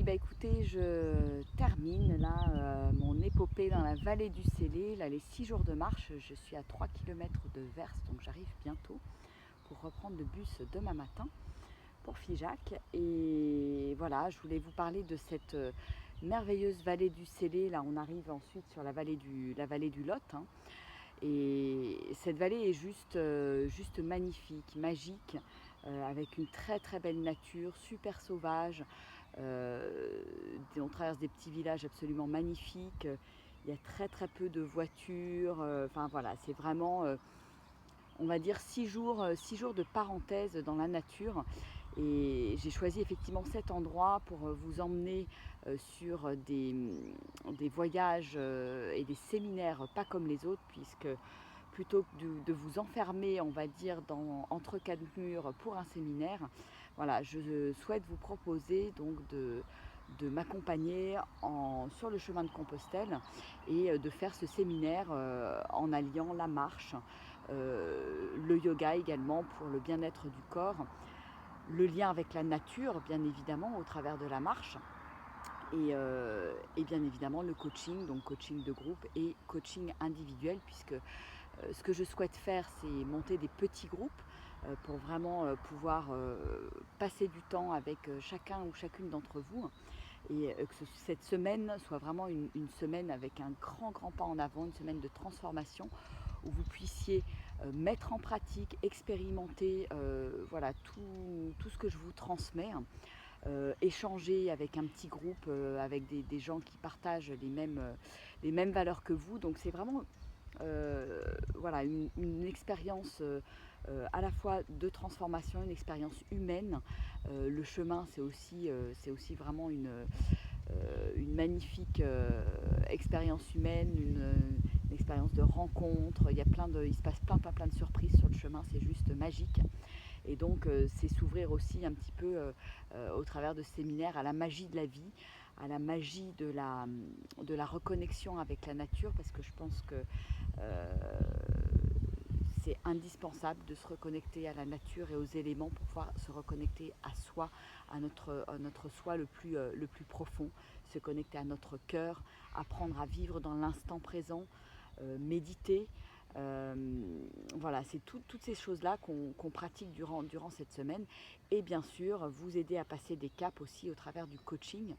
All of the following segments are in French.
bah écoutez, je termine là mon épopée dans la vallée du Célé. Là, les 6 jours de marche, je suis à 3 km de Vers, donc j'arrive bientôt pour reprendre le bus demain matin pour Figeac. Et voilà, je voulais vous parler de cette merveilleuse vallée du Célé. Là, on arrive ensuite sur la vallée du Lot, hein. Et cette vallée est juste magnifique, magique, avec une très très belle nature, super sauvage. On traverse des petits villages absolument magnifiques. Il y a très très peu de voitures. Enfin voilà, c'est vraiment, on va dire, 6 jours de parenthèse dans la nature. Et j'ai choisi effectivement cet endroit pour vous emmener sur des voyages et des séminaires pas comme les autres, puisque plutôt que de vous enfermer, on va dire, entre quatre murs pour un séminaire, voilà, je souhaite vous proposer donc de m'accompagner sur le chemin de Compostelle et de faire ce séminaire en alliant la marche, le yoga également pour le bien-être du corps, le lien avec la nature bien évidemment au travers de la marche et bien évidemment le coaching, donc coaching de groupe et coaching individuel, puisque ce que je souhaite faire, c'est monter des petits groupes pour vraiment pouvoir passer du temps avec chacun ou chacune d'entre vous, et que cette semaine soit vraiment une semaine avec un grand pas en avant, une semaine de transformation où vous puissiez mettre en pratique, expérimenter voilà, tout ce que je vous transmets, échanger avec un petit groupe, avec des gens qui partagent les mêmes valeurs que vous. Donc c'est vraiment voilà, une expérience à la fois de transformation, une expérience humaine. Le chemin, c'est aussi vraiment une magnifique expérience humaine, une expérience de rencontre. Il se passe plein de surprises sur le chemin, c'est juste magique. Et donc, c'est s'ouvrir aussi un petit peu au travers de ce séminaire à la magie de la vie, à la magie de la reconnexion avec la nature, parce que je pense que euh, c'est indispensable de se reconnecter à la nature et aux éléments pour pouvoir se reconnecter à soi, à notre soi le plus profond, se connecter à notre cœur, apprendre à vivre dans l'instant présent, méditer. Voilà, c'est toutes ces choses-là qu'on pratique durant cette semaine. Et bien sûr, vous aider à passer des caps aussi au travers du coaching.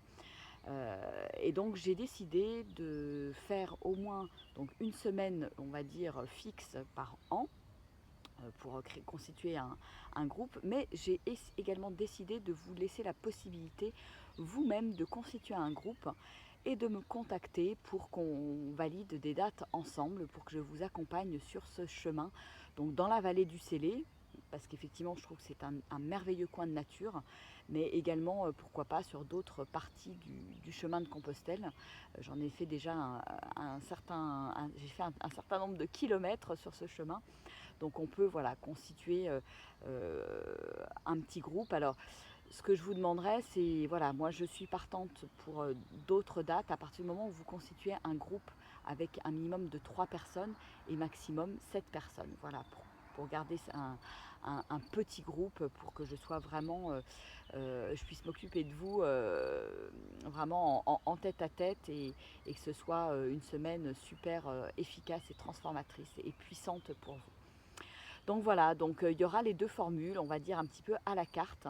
Et donc j'ai décidé de faire au moins donc une semaine, on va dire, fixe par an, pour constituer un groupe, mais j'ai également décidé de vous laisser la possibilité vous-même de constituer un groupe et de me contacter pour qu'on valide des dates ensemble, pour que je vous accompagne sur ce chemin, donc dans la vallée du Célé, parce qu'effectivement je trouve que c'est un merveilleux coin de nature, mais également pourquoi pas sur d'autres parties du chemin de Compostelle. J'en ai fait déjà j'ai fait un certain nombre de kilomètres sur ce chemin, donc on peut, voilà, constituer un petit groupe. Alors ce que je vous demanderais, c'est, voilà, moi je suis partante pour d'autres dates à partir du moment où vous constituez un groupe avec un minimum de 3 personnes et maximum 7 personnes. Voilà, pour garder un petit groupe, pour que je sois vraiment, je puisse m'occuper de vous vraiment en tête à tête, et que ce soit une semaine super efficace et transformatrice et puissante pour vous. Donc voilà, donc il y aura les deux formules, on va dire un petit peu à la carte,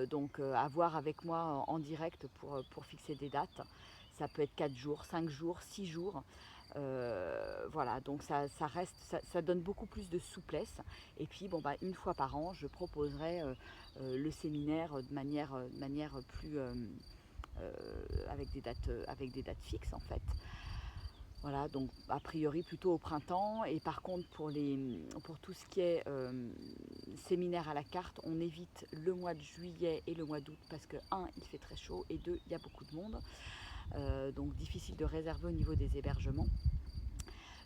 donc à voir avec moi en direct pour fixer des dates. Ça peut être 4 jours, 5 jours, 6 jours. Voilà, donc ça donne beaucoup plus de souplesse. Et puis bon, bah, une fois par an, je proposerai le séminaire de manière plus avec des dates fixes en fait. Voilà, donc a priori plutôt au printemps. Et par contre, pour tout ce qui est séminaire à la carte, on évite le mois de juillet et le mois d'août, parce que il fait très chaud, et deux, il y a beaucoup de monde. Donc difficile de réserver au niveau des hébergements.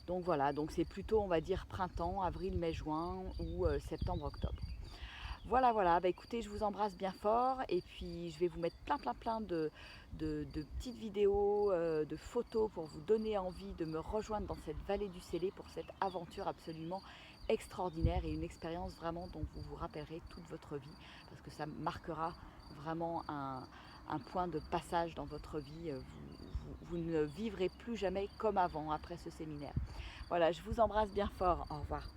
Donc voilà, donc c'est plutôt, on va dire, printemps, avril, mai, juin, ou septembre, octobre. Voilà, voilà, bah écoutez, je vous embrasse bien fort, et puis je vais vous mettre plein de petites vidéos, de photos, pour vous donner envie de me rejoindre dans cette vallée du Célé pour cette aventure absolument extraordinaire, et une expérience vraiment dont vous vous rappellerez toute votre vie, parce que ça marquera vraiment un point de passage dans votre vie. Vous ne vivrez plus jamais comme avant après ce séminaire. Voilà, je vous embrasse bien fort. Au revoir.